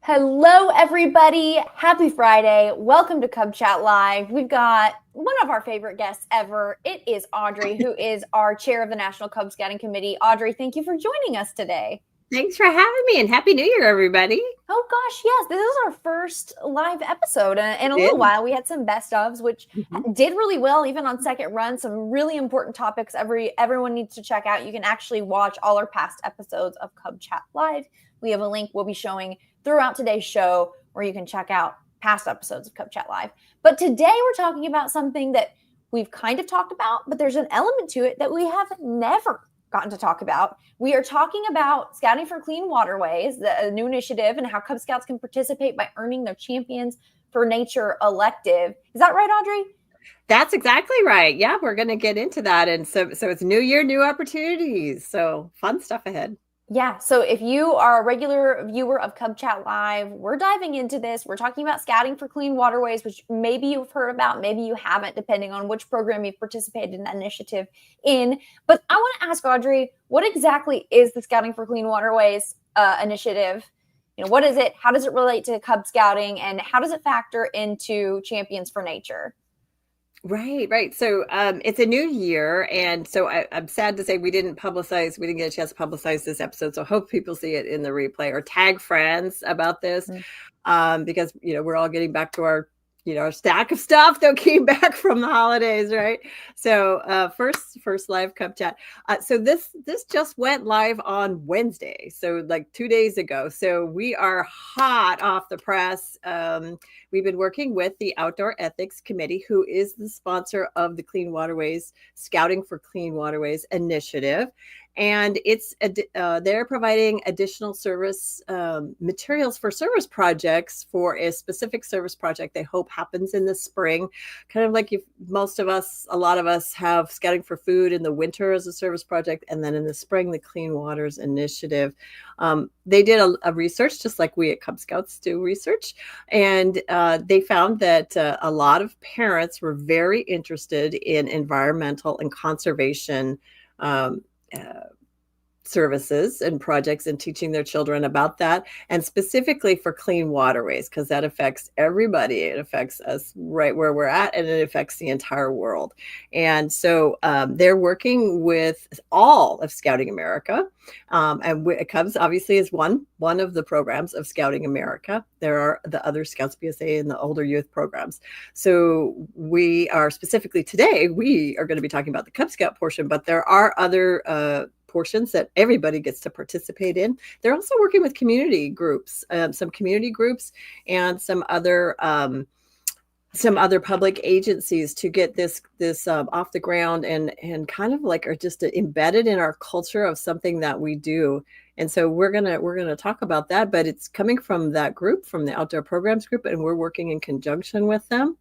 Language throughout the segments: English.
Hello, everybody. Happy Friday. Welcome to Cub Chat Live. We've got one of our favorite guests ever. It is Audrey, who is our chair of the National Cub Scouting Committee. Audrey, thank you for joining us today. Thanks for having me, and Happy New Year, everybody. Oh, gosh, yes. This is our first live episode in a little Did. while. We had some best ofs, which Mhm. did really well, even on second run. Some really important topics everyone needs to check out. You can actually watch all our past episodes of Cub Chat Live. We have a link we'll be showing throughout today's show where you can check out past episodes of Cub Chat Live. But today we're talking about something that we've kind of talked about, but there's an element to it that we have never gotten to talk about. We are talking about Scouting for Clean Waterways, the new initiative, and how Cub Scouts can participate by earning their Champions for Nature elective. Is that right, Audrey? That's exactly right. Yeah, we're going to get into that. And so it's new year, new opportunities. So fun stuff ahead. Yeah, so if you are a regular viewer of Cub Chat Live, we're diving into this. We're talking about Scouting for Clean Waterways, which maybe you've heard about, maybe you haven't, depending on which program you've participated in that initiative in. But I want to ask Audrey, what exactly is the Scouting for Clean Waterways initiative? What is it? How does it relate to Cub Scouting? And how does it factor into Champions for Nature? Right. So it's a new year. And so I'm sad to say we didn't get a chance to publicize this episode. So I hope people see it in the replay or tag friends about this because, we're all getting back to our stack of stuff that came back from the holidays, right? So first live Cub Chat. So this just went live on Wednesday, so like 2 days ago. So we are hot off the press. We've been working with the Outdoor Ethics Committee, who is the sponsor of the Clean Waterways Scouting for Clean Waterways initiative. And they're providing additional service materials for service projects for a specific service project they hope happens in the spring. Kind of like a lot of us have Scouting for Food in the winter as a service project, and then in the spring, the Clean Waters Initiative. They did a research, just like we at Cub Scouts do research, and they found that a lot of parents were very interested in environmental and conservation services and projects and teaching their children about that, and specifically for clean waterways, because that affects everybody. It affects us right where we're at, and it affects the entire world. And so they're working with all of Scouting America, and Cubs obviously is one of the programs of Scouting America. There are the other Scouts BSA and the older youth programs. So we are today we are going to be talking about the Cub Scout portion, but there are other portions that everybody gets to participate in. They're also working with community groups, some community groups, and some other public agencies to get this off the ground and kind of like are just embedded in our culture of something that we do. And so we're gonna talk about that, but it's coming from that group, from the Outdoor Programs Group, and we're working in conjunction with them.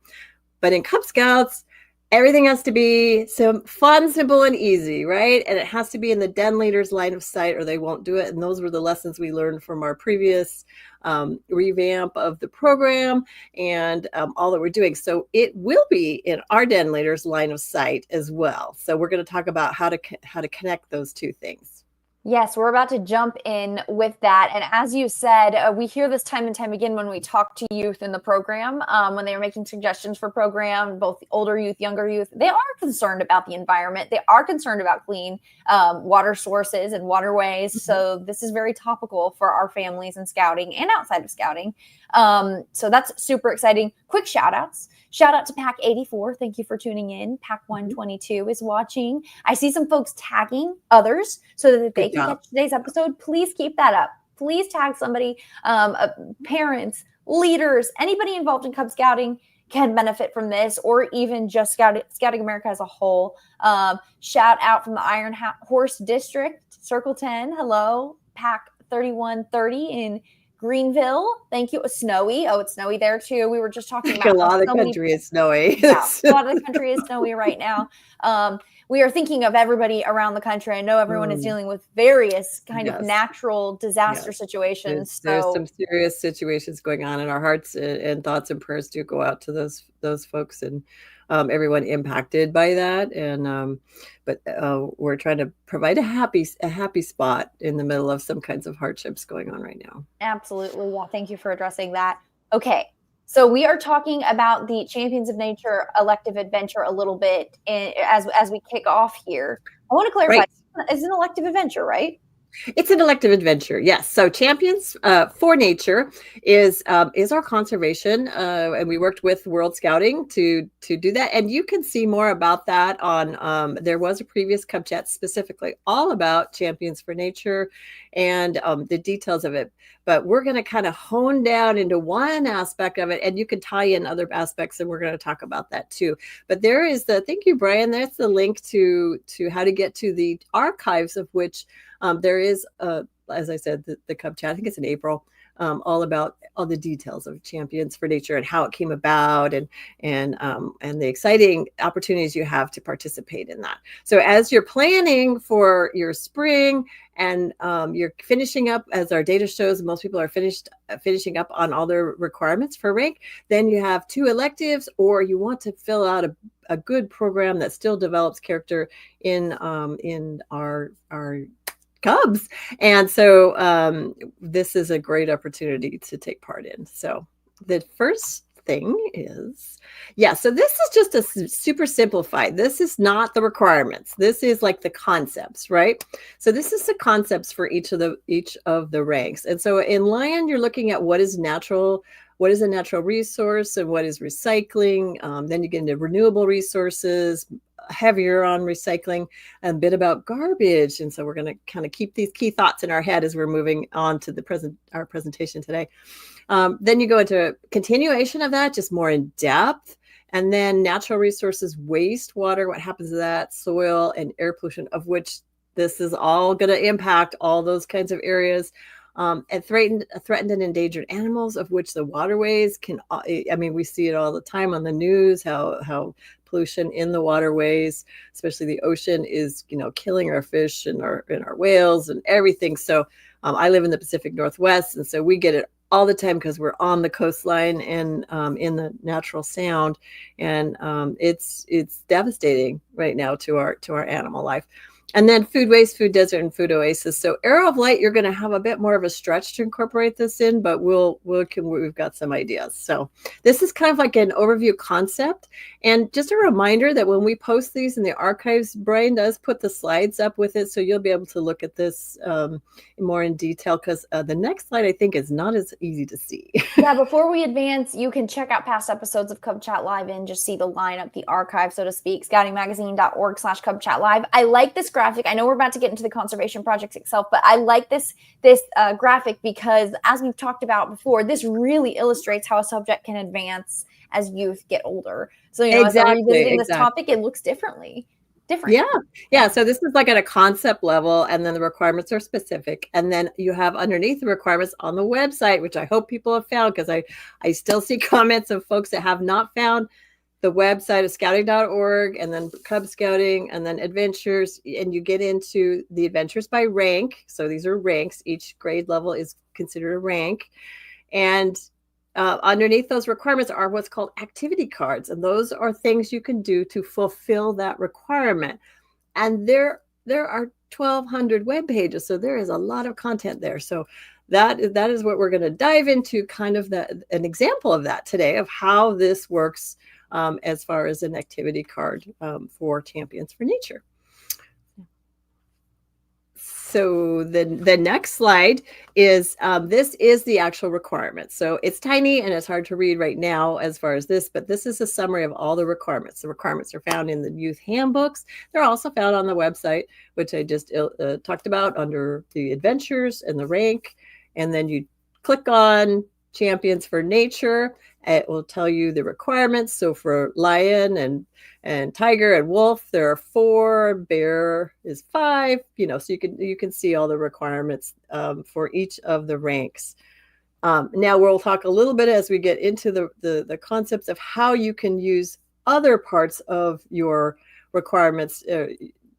But in Cub Scouts, everything has to be fun, simple, and easy, right? And it has to be in the den leader's line of sight or they won't do it. And those were the lessons we learned from our previous revamp of the program and all that we're doing. So it will be in our den leader's line of sight as well. So we're going to talk about how to connect those two things. Yes, we're about to jump in with that. And as you said, we hear this time and time again when we talk to youth in the program, when they are making suggestions for program, both older youth, younger youth, they are concerned about the environment. They are concerned about clean water sources and waterways. So this is very topical for our families in Scouting and outside of Scouting. So that's super exciting. Quick shout outs. Shout out to Pack 84. Thank you for tuning in. Pack 122 is watching. I see some folks tagging others so that they can catch today's episode. Please keep that up. Please tag somebody, parents, leaders, anybody involved in Cub Scouting can benefit from this, or even just Scouting America as a whole. Shout out from the Iron Horse District, Circle 10. Hello, Pack 3130 in Greenville. Thank you. Snowy. Oh, it's snowy there too. We were just talking about a lot of the country is snowy. Yeah, a lot of the country is snowy right now. We are thinking of everybody around the country. I know everyone is dealing with various kind of natural disaster situations. There's some serious situations going on, and our hearts and thoughts and prayers do go out to those folks. And everyone impacted by that. And but we're trying to provide a happy spot in the middle of some kinds of hardships going on right now. Absolutely. Yeah. Thank you for addressing that. Okay. So we are talking about the Champions of Nature elective adventure a little bit as we kick off here. I want to clarify, Right. it's an elective adventure, right? It's an elective adventure, yes. So Champions for Nature is our conservation, and we worked with World Scouting to do that. And you can see more about that on. There was a previous Cub Chat specifically all about Champions for Nature and the details of it. But we're going to kind of hone down into one aspect of it, and you can tie in other aspects, and we're going to talk about that too. But there is thank you, Brian. That's the link to how to get to the archives, of which there is, as I said, the Cub Chat, I think it's in April, all about all the details of Champions for Nature and how it came about, and the exciting opportunities you have to participate in that. So as you're planning for your spring and you're finishing up, as our data shows, most people are finishing up on all their requirements for rank, then you have 2 electives, or you want to fill out a good program that still develops character in our Cubs. And so this is a great opportunity to take part in. So the first thing is, so this is just a super simplified. This is not the requirements. This is like the concepts, right? So this is the concepts for each of the ranks. And so in Lion, you're looking at what is a natural resource and what is recycling. Then you get into renewable resources, heavier on recycling, and a bit about garbage. And so we're going to kind of keep these key thoughts in our head as we're moving on to our presentation today. Then you go into continuation of that, just more in depth. And then natural resources, wastewater, what happens to that, soil and air pollution, of which this is all going to impact all those kinds of areas. And threatened and endangered animals, of which the waterways can, we see it all the time on the news, how pollution in the waterways, especially the ocean, is, killing our fish and our whales and everything. So I live in the Pacific Northwest, and so we get it all the time because we're on the coastline and in the natural sound, and it's devastating right now to our animal life. And then food waste, food desert, and food oasis. So Arrow of Light, you're going to have a bit more of a stretch to incorporate this in, but we've got some ideas. So this is kind of like an overview concept. And just a reminder that when we post these in the archives, Brian does put the slides up with it. So you'll be able to look at this more in detail, because the next slide, I think, is not as easy to see. Yeah, before we advance, you can check out past episodes of Cub Chat Live and just see the lineup, the archive, so to speak, scoutingmagazine.org/Cub Chat Live. I like this graphic. I know we're about to get into the conservation projects itself, but I like this graphic because, as we've talked about before, this really illustrates how a subject can advance as youth get older. So, as we're revisiting this topic, it looks different. Yeah. So this is like at a concept level, and then the requirements are specific. And then you have underneath the requirements on the website, which I hope people have found, because I still see comments of folks that have not found the website of scouting.org, and then Cub Scouting, and then adventures. And you get into the adventures by rank. So these are ranks. Each grade level is considered a rank. And underneath those requirements are what's called activity cards. And those are things you can do to fulfill that requirement. And there are 1,200 web pages. So there is a lot of content there. So that is what we're going to dive into, kind of an example of that today, of how this works as far as an activity card for Champions for Nature. So the next slide is, this is the actual requirements. So it's tiny and it's hard to read right now as far as this, but this is a summary of all the requirements. The requirements are found in the youth handbooks. They're also found on the website, which I just talked about, under the adventures and the rank. And then you click on Champions for Nature. It will tell you the requirements. So for lion and tiger and wolf, there are 4. Bear is 5. So you can see all the requirements for each of the ranks. Now we'll talk a little bit as we get into the concepts of how you can use other parts of your requirements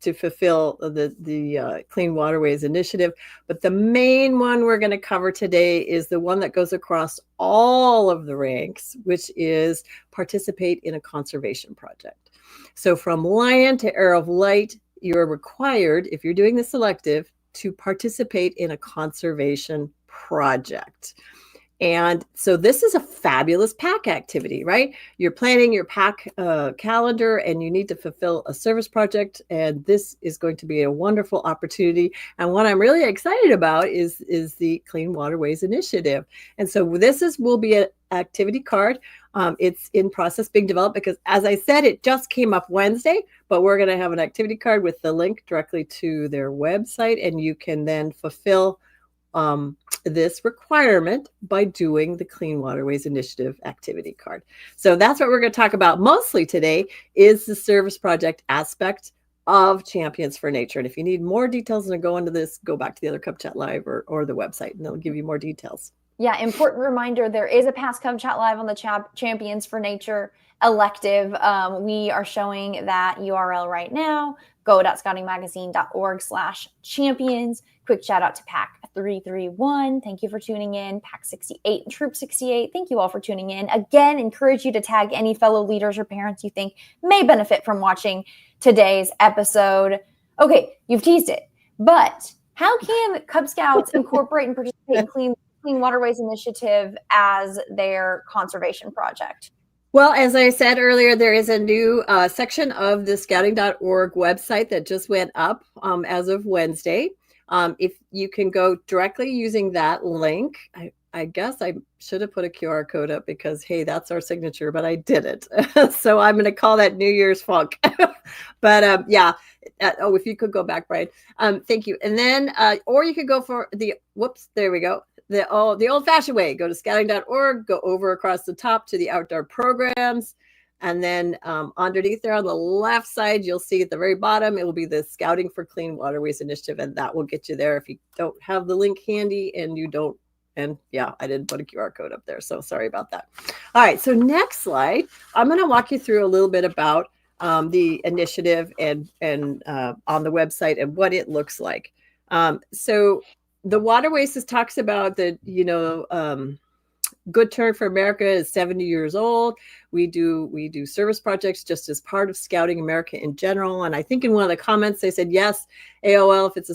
to fulfill the Clean Waterways initiative. But the main one we're going to cover today is the one that goes across all of the ranks, which is participate in a conservation project. So from Lion to Arrow of Light, you're required, if you're doing this elective, to participate in a conservation project. And so this is a fabulous PAC activity, right? You're planning your PAC calendar and you need to fulfill a service project. And this is going to be a wonderful opportunity. And what I'm really excited about is the Clean Waterways initiative. And so will be an activity card. It's in process being developed because, as I said, it just came up Wednesday, but we're going to have an activity card with the link directly to their website. And you can then fulfill this requirement by doing the Clean Waterways Initiative activity card. So that's what we're going to talk about mostly today, is the service project aspect of Champions for Nature. And if you need more details and go into this, go back to the other Cub Chat Live or the website, and they'll give you more details. Yeah, important reminder, there is a past Cub Chat Live on the Champions for Nature elective. We are showing that URL right now. go.scoutingmagazine.org/champions. Quick shout out to PAC 331. Thank you for tuning in. PAC 68 and Troop 68. Thank you all for tuning in. Again, encourage you to tag any fellow leaders or parents you think may benefit from watching today's episode. Okay, you've teased it, but how can Cub Scouts incorporate and participate in Clean Waterways Initiative as their conservation project? Well, as I said earlier, there is a new section of the scouting.org website that just went up as of Wednesday. If you can go directly using that link, I guess I should have put a QR code up because, hey, that's our signature, but I didn't. So I'm going to call that New Year's funk. But if you could go back, Brian. Thank you. And then, or you could go for there we go. The old-fashioned way. Go to scouting.org, go over across the top to the outdoor programs, and then underneath there on the left side, you'll see at the very bottom, it will be the Scouting for Clean Waterways Initiative, and that will get you there if you don't have the link handy and you don't. And yeah, I didn't put a QR code up there, so sorry about that. All right, so next slide, I'm going to walk you through a little bit about the initiative and on the website and what it looks like. So the Waterways talks about the, Good Turn for America is 70 years old. We do service projects just as part of Scouting America in general. And I think in one of the comments, they said, yes, AOL, if it's a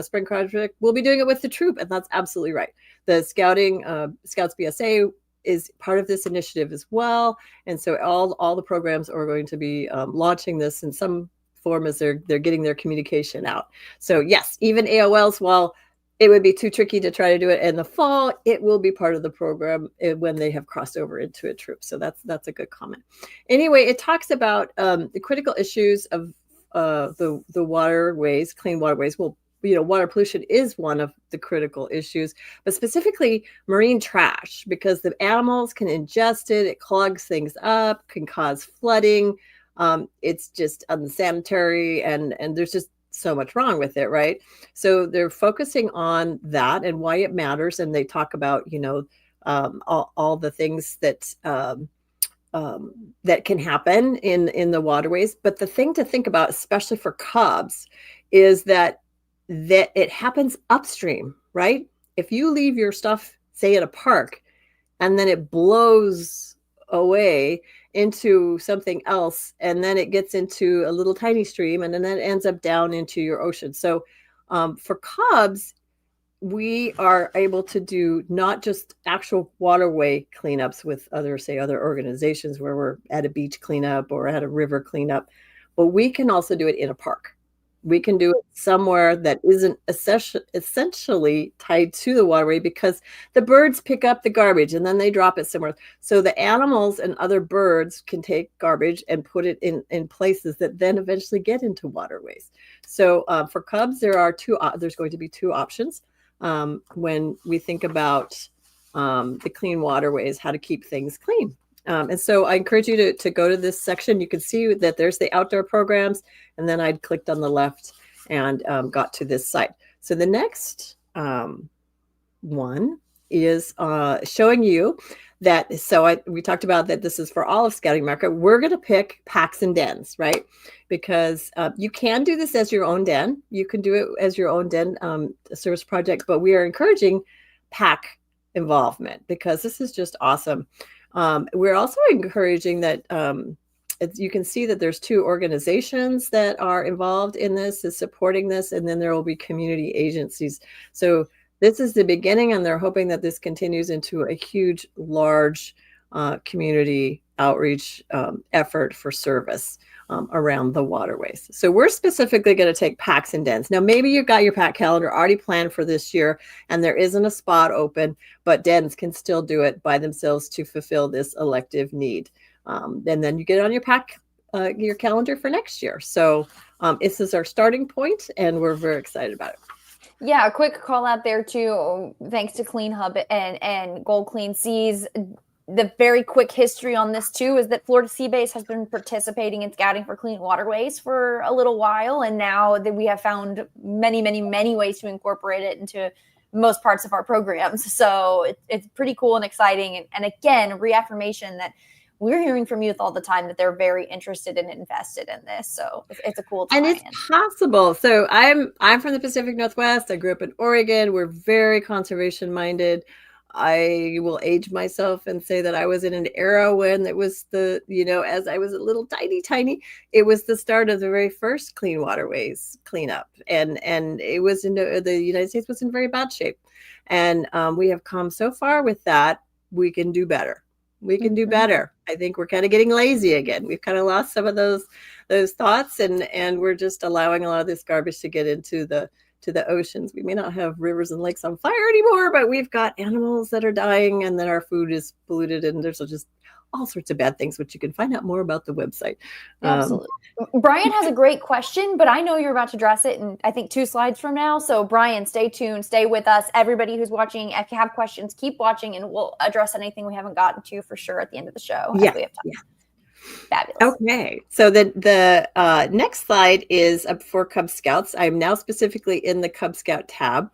spring project, we'll be doing it with the troop. And that's absolutely right. The Scouts BSA is part of this initiative as well. And so all the programs are going to be launching this in some form as they're getting their communication out. So yes, even AOLs, while it would be too tricky to try to do it in the fall, it will be part of the program when they have crossed over into a troop. So that's a good comment. Anyway, it talks about the critical issues of the waterways, clean waterways. Well, water pollution is one of the critical issues, but specifically marine trash, because the animals can ingest it. It clogs things up, can cause flooding. It's just unsanitary, and there's just so much wrong with it, right? So they're focusing on that and why it matters, and they talk about all the things that that can happen in the waterways. But the thing to think about, especially for cubs, is that it happens upstream, right? If you leave your stuff, say at a park, and then it blows away into something else, and then it gets into a little tiny stream, and then it ends up down into your ocean. So for cubs, we are able to do not just actual waterway cleanups with other organizations where we're at a beach cleanup or at a river cleanup, but we can also do it in a park. We can do it somewhere that isn't essentially tied to the waterway, because the birds pick up the garbage and then they drop it somewhere. So the animals and other birds can take garbage and put it in places that then eventually get into waterways. So for cubs, there's going to be two options when we think about the clean waterways, how to keep things clean. And so I encourage you to go to this section. You can see that there's the outdoor programs, and then I'd clicked on the left and got to this site. So the next one is showing you we talked about that this is for all of Scouting America. We're going to pick packs and dens, right? Because you can do this as your own den. You can do it as your own den service project, but we are encouraging pack involvement because this is just awesome. We're also encouraging that you can see that there's 2 organizations that are involved in this, is supporting this, and then there will be community agencies. So this is the beginning, and they're hoping that this continues into a huge, large community outreach effort for service around the waterways. So we're specifically going to take packs and dens. Now, maybe you've got your pack calendar already planned for this year, and there isn't a spot open, but dens can still do it by themselves to fulfill this elective need. And then you get it on your calendar for next year. So this is our starting point, and we're very excited about it. Yeah, a quick call out there too. Thanks to Clean Hub and Gold Clean Seas. The very quick history on this too is that Florida Sea Base has been participating in scouting for Clean Waterways for a little while, and now that we have found many, many, many ways to incorporate it into most parts of our programs. So it's pretty cool and exciting, and again, reaffirmation that we're hearing from youth all the time that they're very interested and invested in this. So it's a cool time. And it's possible. So I'm from the Pacific Northwest. I grew up in Oregon. We're very conservation minded. I will age myself and say that I was in an era when it was as I was a little tiny, it was the start of the very first Clean Waterways cleanup. And it was the United States was in very bad shape. And we have come so far with that. We can do better. We can do better. I think we're kind of getting lazy again. We've kind of lost some of those thoughts, and we're just allowing a lot of this garbage to get into the oceans. We may not have rivers and lakes on fire anymore, but we've got animals that are dying, and then our food is polluted, and there's just all sorts of bad things, which you can find out more about the website. Absolutely. Brian has a great question, but I know you're about to address it in, I think, 2 slides from now. So Brian, stay tuned, stay with us. Everybody who's watching, if you have questions, keep watching, and we'll address anything we haven't gotten to for sure at the end of the show. Yeah. If we have time. Yeah. Fabulous. Okay. So the next slide is for Cub Scouts. I'm now specifically in the Cub Scout tab.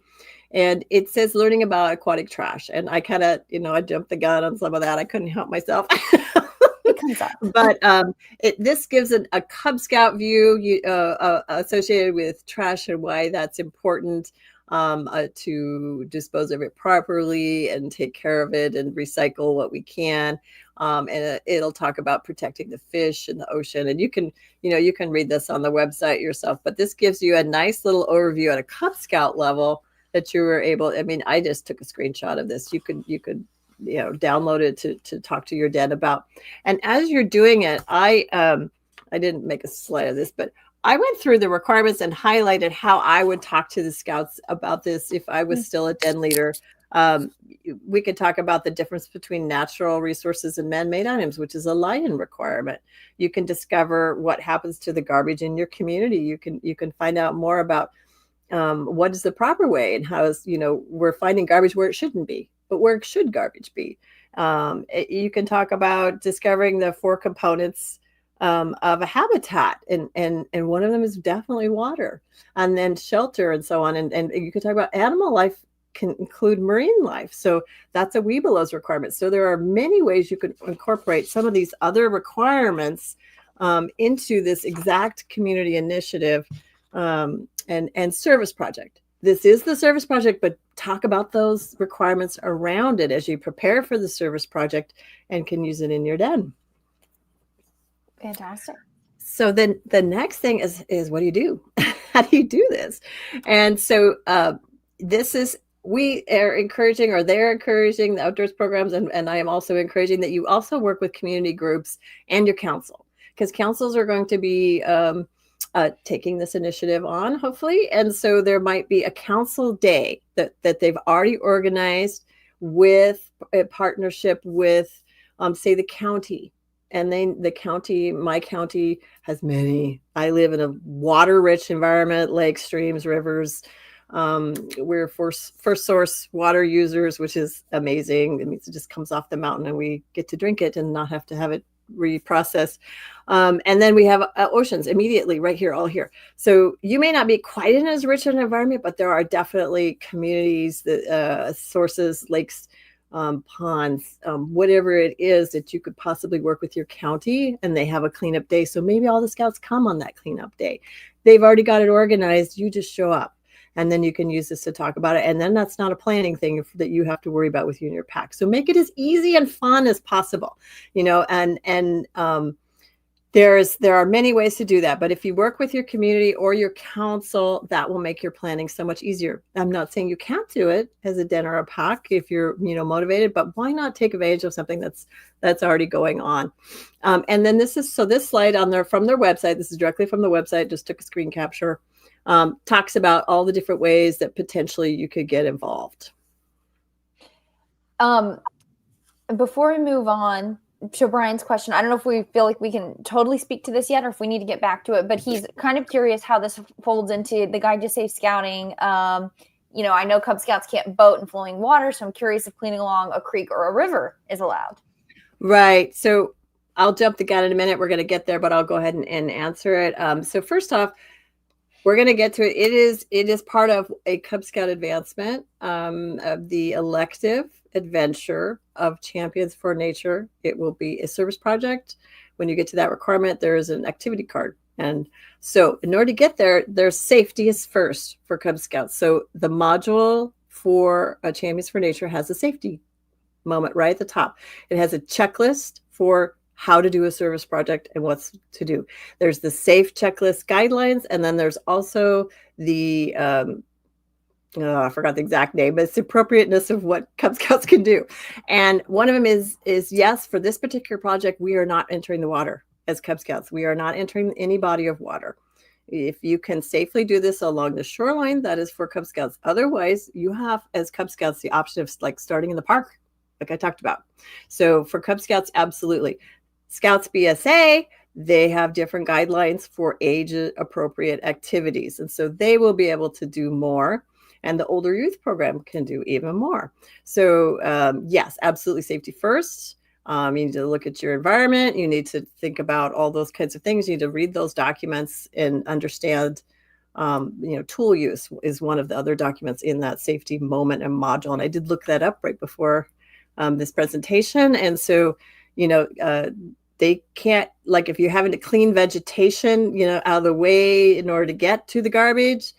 And it says learning about aquatic trash. And I kind of, I jumped the gun on some of that. I couldn't help myself. It comes up. But this gives a Cub Scout view associated with trash and why that's important to dispose of it properly and take care of it and recycle what we can. And it'll talk about protecting the fish in the ocean. And you can read this on the website yourself. But this gives you a nice little overview at a Cub Scout level that you were able. I mean, I just took a screenshot of this. You could download it to talk to your dad about. And as you're doing it, I didn't make a slide of this, but I went through the requirements and highlighted how I would talk to the scouts about this if I was still a den leader. We could talk about the difference between natural resources and man-made items, which is a lie-in requirement. You can discover what happens to the garbage in your community. You can find out more about what is the proper way, and how is, we're finding garbage where it shouldn't be, but where should garbage be? You can talk about discovering the 4 components of a habitat, and one of them is definitely water, and then shelter, and so on. And you can talk about animal life can include marine life. So that's a WEBELO's requirement. So there are many ways you could incorporate some of these other requirements into this exact community initiative and service project. This is the service project, but talk about those requirements around it as you prepare for the service project and can use it in your den. Fantastic. So then the next thing is what do you do? How do you do this? And so we are encouraging, or they're encouraging, the outdoors programs, and I am also encouraging that you also work with community groups and your council, because councils are going to be taking this initiative on, hopefully. And so there might be a council day that they've already organized with a partnership with, say, the county. And then my county has many. I live in a water-rich environment, lakes, streams, rivers. We're first source water users, which is amazing. It means it just comes off the mountain and we get to drink it and not have to have it reprocessed. And then we have oceans immediately right here, all here. So you may not be quite in as rich an environment, but there are definitely communities, that sources, lakes, ponds, whatever it is that you could possibly work with your county, and they have a cleanup day. So maybe all the scouts come on that cleanup day. They've already got it organized. You just show up, and then you can use this to talk about it. And then that's not a planning thing that you have to worry about with you and your pack. So make it as easy and fun as possible, there are many ways to do that. But if you work with your community or your council, that will make your planning so much easier. I'm not saying you can't do it as a den or a pack if you're, motivated, but why not take advantage of something that's already going on? And then this slide on there from their website, this is directly from the website, just took a screen capture, talks about all the different ways that potentially you could get involved. Before we move on to Brian's question, I don't know if we feel like we can totally speak to this yet or if we need to get back to it, but he's kind of curious how this folds into the Guide to Safe Scouting. I know Cub Scouts can't boat in flowing water, so I'm curious if cleaning along a creek or a river is allowed. Right. So I'll jump the gun in a minute. We're going to get there, but I'll go ahead and answer it. So first off, we're going to get to it. It is part of a Cub Scout advancement of the elective adventure of Champions for Nature. It will be a service project. When you get to that requirement, there is an activity card. And so in order to get there, there's safety is first for Cub Scouts. So the module for Champions for Nature has a safety moment right at the top. It has a checklist for how to do a service project and what's to do. There's the safe checklist guidelines, and then there's also the I forgot the exact name, but it's the appropriateness of what Cub Scouts can do. And one of them is yes, for this particular project, we are not entering the water as Cub Scouts. We are not entering any body of water. If you can safely do this along the shoreline, that is for Cub Scouts. Otherwise, you have, as Cub Scouts, the option of like starting in the park, like I talked about. So for Cub Scouts, absolutely. Scouts BSA, they have different guidelines for age-appropriate activities. And so they will be able to do more. And the older youth program can do even more. So yes, absolutely safety first. You need to look at your environment. You need to think about all those kinds of things. You need to read those documents and understand, tool use is one of the other documents in that safety moment and module. And I did look that up right before this presentation. And so, they can't, like if you're having to clean vegetation, out of the way in order to get to the garbage,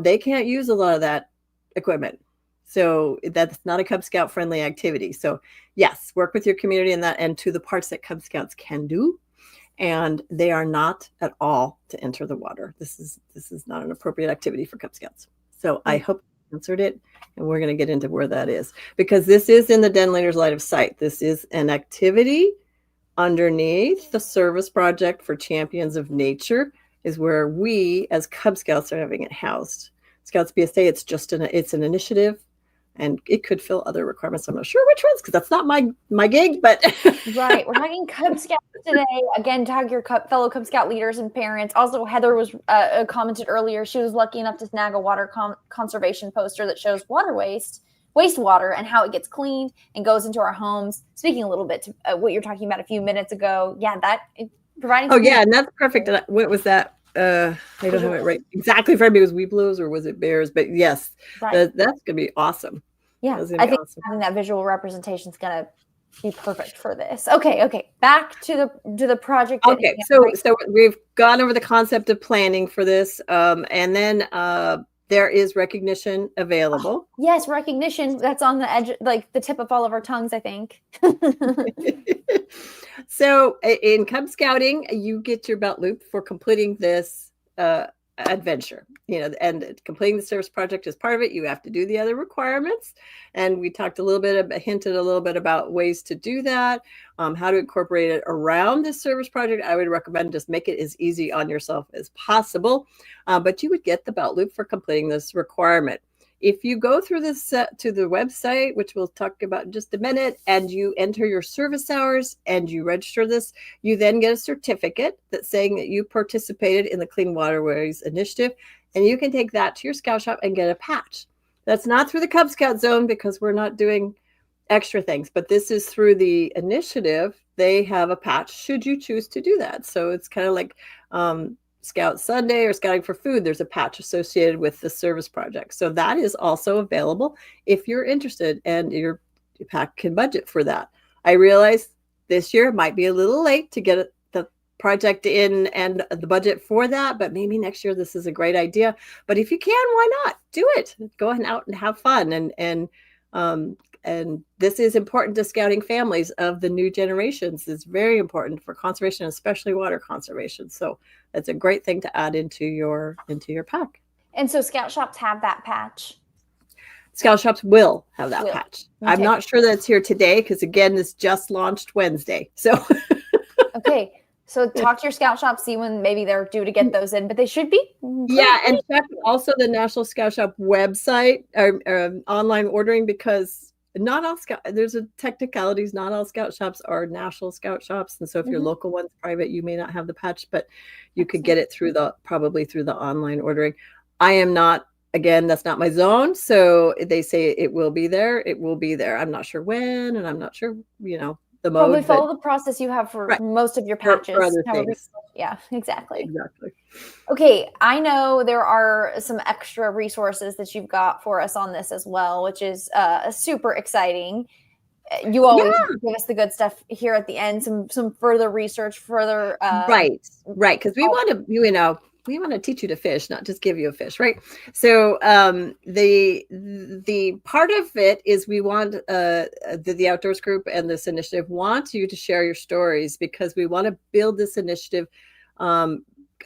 they can't use a lot of that equipment. So that's not a Cub Scout friendly activity. So yes, work with your community in that and to the parts that Cub Scouts can do. And they are not at all to enter the water. This is not an appropriate activity for Cub Scouts. So I hope I answered it. And we're going to get into where that is, because this is in the Den Leader's Line of Sight. This is an activity underneath the service project for Champions of Nature is where we as Cub Scouts are having it housed. Scouts BSA, it's an initiative, and it could fill other requirements. I'm not sure which ones, because that's not my gig, but right. We're talking Cub Scouts today. Again, tag your fellow Cub Scout leaders and parents. Also, Heather was commented earlier. She was lucky enough to snag a water conservation poster that shows wastewater and how it gets cleaned and goes into our homes. Speaking a little bit to what you're talking about a few minutes ago. Yeah, providing. Oh yeah, and that's perfect. What was that? I don't have it right exactly for me. It was Weeblos or was it Bears? But yes, right. That's gonna be awesome. Yeah, I think having that visual representation is gonna be perfect for this. Okay. Back to the project. Okay, so we've gone over the concept of planning for this, and then there is recognition available. Yes, recognition. That's on the edge, like the tip of all of our tongues, I think. So in Cub Scouting, you get your belt loop for completing this adventure, and completing the service project is part of it. You have to do the other requirements. And we talked hinted a little bit about ways to do that, how to incorporate it around this service project. I would recommend just make it as easy on yourself as possible. But you would get the belt loop for completing this requirement. If you go through this to the website, which we'll talk about in just a minute, and you enter your service hours and you register this, you then get a certificate that's saying that you participated in the Clean Waterways initiative, and you can take that to your scout shop and get a patch. That's not through the Cub Scout zone because we're not doing extra things, but this is through the initiative. They have a patch should you choose to do that. So it's kind of like Scout Sunday or Scouting for Food. There's a patch associated with the service project. So that is also available if you're interested and you're pack can budget for that. I realize this year might be a little late to get the project in and the budget for that, but maybe next year this is a great idea. But if you can, why not do it? Go out and have fun. And this is important to scouting families of the new generations. It's very important for conservation, especially water conservation. So it's a great thing to add into your pack. And so Scout Shops have that patch? Scout Shops will have that patch. Okay. I'm not sure that it's here today because, again, this just launched Wednesday. So okay. So talk to your Scout Shop, see when maybe they're due to get those in, but they should be. Yeah, and check also the National Scout Shop website or online ordering, because not all there's a technicalities. Not all Scout Shops are National Scout Shops, and so if your local one's private, you may not have the patch, but you could get it probably through the online ordering. I am not. Again, that's not my zone. So they say it will be there. It will be there. I'm not sure when, and I'm not sure, the mode. Probably follow the process you have for most of your patches. For other things. Yeah, exactly. Exactly. Okay, I know there are some extra resources that you've got for us on this as well, which is super exciting. You always give us the good stuff here at the end, some further research, further. Right. Because we want to, we want to teach you to fish, not just give you a fish, right? So the part of it is we want the Outdoors Group and this initiative want you to share your stories, because we want to build this initiative.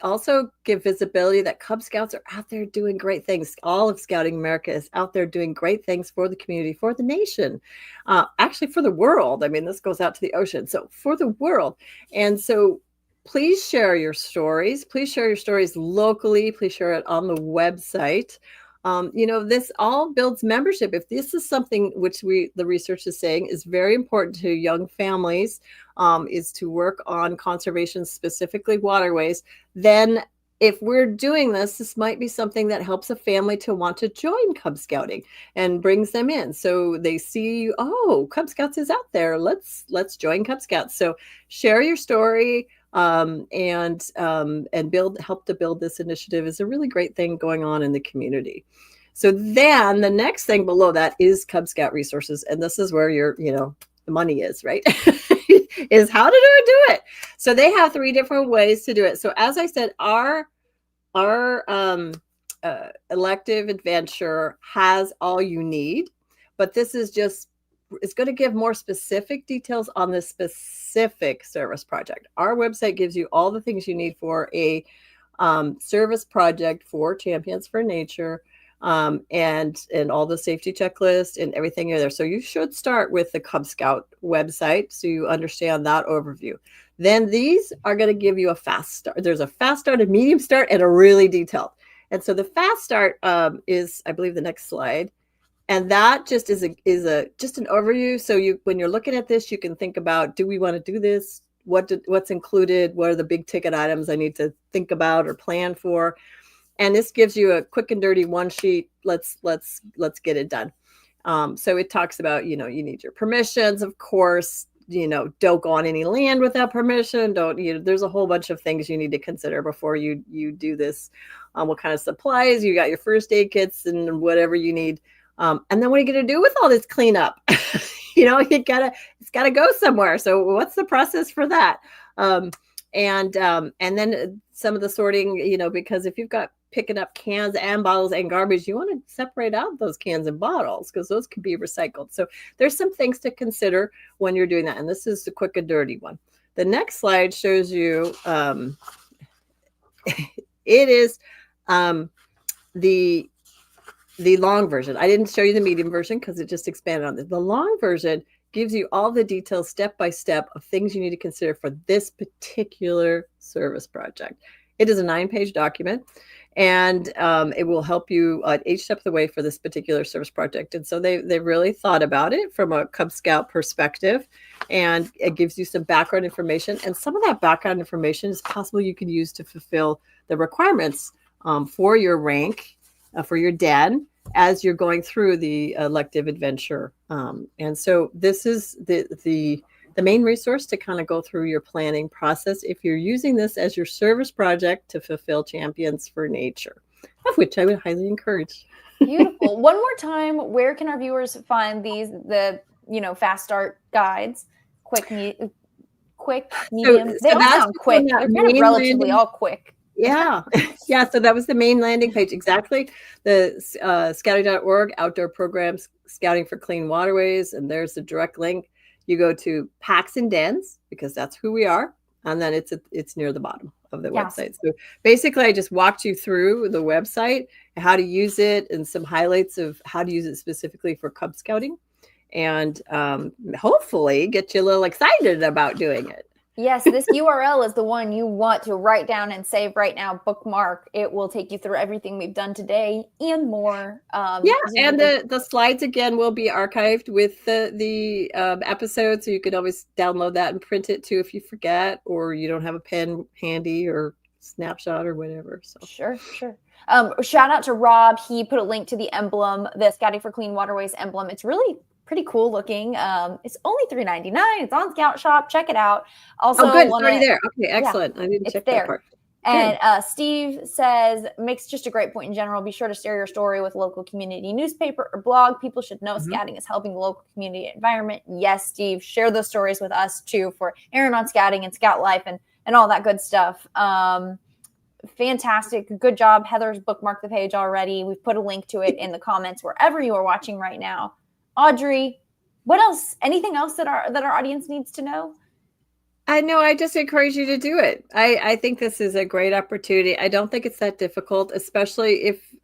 Also give visibility that Cub Scouts are out there doing great things. All of Scouting America is out there doing great things for the community, for the nation, actually for the world. I mean, this goes out to the ocean. So for the world. And so please share your stories. Please share your stories locally. Please share it on the website. This all builds membership. If this is something which the research is saying is very important to young families, is to work on conservation, specifically waterways, then if we're doing this might be something that helps a family to want to join Cub Scouting and brings them in. So they see, oh, Cub Scouts is out there. Let's join Cub Scouts. So share your story. And help to build this initiative is a really great thing going on in the community. So then the next thing below that is Cub Scout resources. And this is where the money is, right? Is how to do it. So they have 3 different ways to do it. So as I said, our elective adventure has all you need, but this is it's going to give more specific details on this specific service project. Our website gives you all the things you need for a service project for Champions for Nature, and all the safety checklist and everything are there. So you should start with the Cub Scout website so you understand that overview. Then these are going to give you a fast start. There's a fast start, a medium start, and a really detailed. And so the fast start is, I believe, the next slide. And that just is just an overview. So when you're looking at this, you can think about, do we want to do this? What's included? What are the big ticket items I need to think about or plan for? And this gives you a quick and dirty one sheet. Let's get it done. So it talks about, you need your permissions, of course. Don't go on any land without permission. There's a whole bunch of things you need to consider before you do this. What kind of supplies? You got your first aid kits and whatever you need. And then what are you going to do with all this cleanup? It's gotta go somewhere. So what's the process for that? And then some of the sorting, because if you've got picking up cans and bottles and garbage, you want to separate out those cans and bottles because those could be recycled. So there's some things to consider when you're doing that. And this is the quick and dirty one. The next slide shows you, it is the long version. I didn't show you the medium version because it just expanded on this. The long version gives you all the details step by step of things you need to consider for this particular service project. It is a 9-page document, and it will help you each step of the way for this particular service project. And so they really thought about it from a Cub Scout perspective, and it gives you some background information. And some of that background information is possible you can use to fulfill the requirements for your rank, for your den, as you're going through the elective adventure. And so this is the main resource to kind of go through your planning process if you're using this as your service project to fulfill Champions for Nature, of which I would highly encourage. Beautiful. One more time, where can our viewers find the fast start guides, quick, medium. They all sound quick. They're kind of relatively all quick. Yeah. Yeah. So that was the main landing page. Exactly. The scouting.org outdoor programs, scouting for clean waterways. And there's the direct link. You go to Packs and Dens because that's who we are. And then it's near the bottom of the website. So basically I just walked you through the website, how to use it, and some highlights of how to use it specifically for Cub Scouting, and hopefully get you a little excited about doing it. Yes, this URL is the one you want to write down and save right now, bookmark. It will take you through everything we've done today and more. And the slides, again, will be archived with the episode, so you can always download that and print it, too, if you forget or you don't have a pen handy or snapshot or whatever. So Sure. Shout out to Rob. He put a link to the emblem, the Scouting for Clean Waterways emblem. It's really pretty cool looking. It's only $3.99. It's on Scout Shop. Check it out. Also, good. It's already there. Okay, excellent. I didn't check that part. And Steve says, makes just a great point in general. Be sure to share your story with local community newspaper or blog. People should know scouting is helping the local community environment. Yes, Steve, share those stories with us too for Aaron on Scouting and Scout Life and all that good stuff. Fantastic. Good job. Heather's bookmarked the page already. We've put a link to it in the comments wherever you are watching right now. Audrey, what else? Anything else that our audience needs to know? I know. I just encourage you to do it. I think this is a great opportunity. I don't think it's that difficult, especially if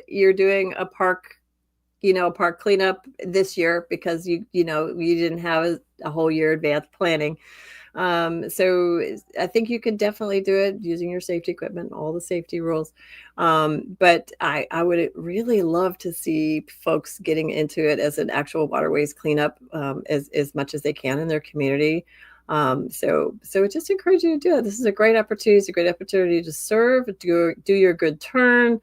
you're doing a park cleanup this year because you didn't have a whole year advanced planning. So I think you can definitely do it using your safety equipment, all the safety rules. But I would really love to see folks getting into it as an actual waterways cleanup as much as they can in their community. So just encourage you to do it. This is a great opportunity. It's a great opportunity to serve, do your good turn.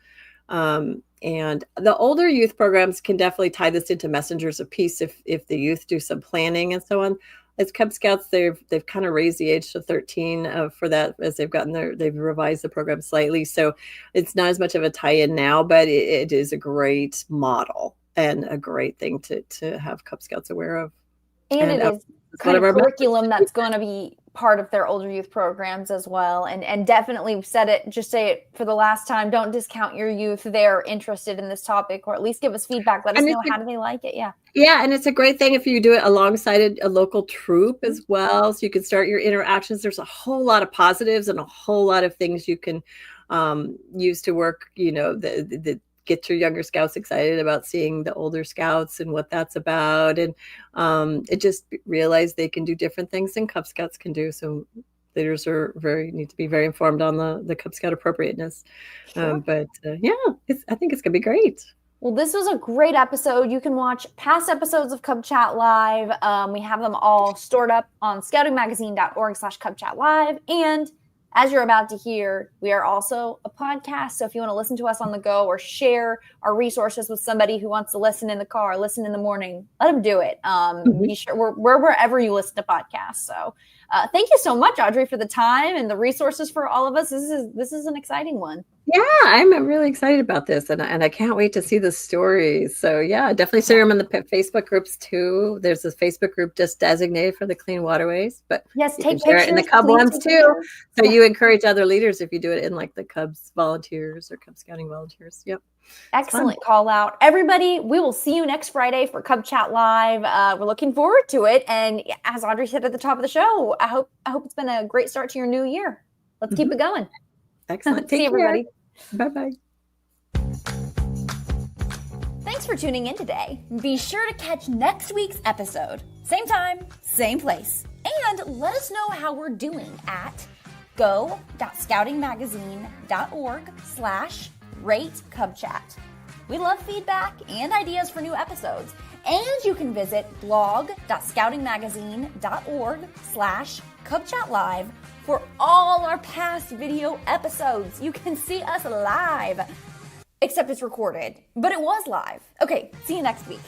And the older youth programs can definitely tie this into messengers of peace if the youth do some planning and so on. As Cub Scouts, they've kind of raised the age to 13 for that as they've revised the program slightly. So it's not as much of a tie-in now, but it is a great model and a great thing to have Cub Scouts aware of. And it is kind of curriculum that's going to be part of their older youth programs as well. And definitely say it for the last time. Don't discount your youth. They're interested in this topic, or at least give us feedback. Let us know how do they like it. Yeah. Yeah. And it's a great thing if you do it alongside a local troop as well. So you can start your interactions. There's a whole lot of positives and a whole lot of things you can use to work, get your younger scouts excited about seeing the older scouts and what that's about. And it just realize they can do different things than Cub Scouts can do. So leaders need to be very informed on the Cub Scout appropriateness. Sure. I think it's going to be great. Well, this was a great episode. You can watch past episodes of Cub Chat Live. We have them all stored up on scoutingmagazine.org/CubChatLive. And as you're about to hear, we are also a podcast. So if you want to listen to us on the go or share our resources with somebody who wants to listen in the car, listen in the morning, let them do it. Be sure we're wherever you listen to podcasts. So thank you so much, Audrey, for the time and the resources for all of us. This is an exciting one. Yeah, I'm really excited about this, and I can't wait to see the stories. So yeah, definitely share them in the Facebook groups too. There's this Facebook group just designated for the Clean Waterways, but yes, take pictures in the Cub ones too. So you encourage other leaders if you do it in like the Cubs volunteers or Cub Scouting volunteers. Yep. Excellent call out, everybody. We will see you next Friday for Cub Chat Live. We're looking forward to it, and as Audrey said at the top of the show, I hope it's been a great start to your new year. Let's keep it going. Excellent. See everybody. Bye-bye. Thanks for tuning in today. Be sure to catch next week's episode. Same time, same place. And let us know how we're doing at go.scoutingmagazine.org/rate-cubchat. We love feedback and ideas for new episodes. And you can visit blog.scoutingmagazine.org/CubChatLive for all our past video episodes. You can see us live, except it's recorded, but it was live. Okay, see you next week.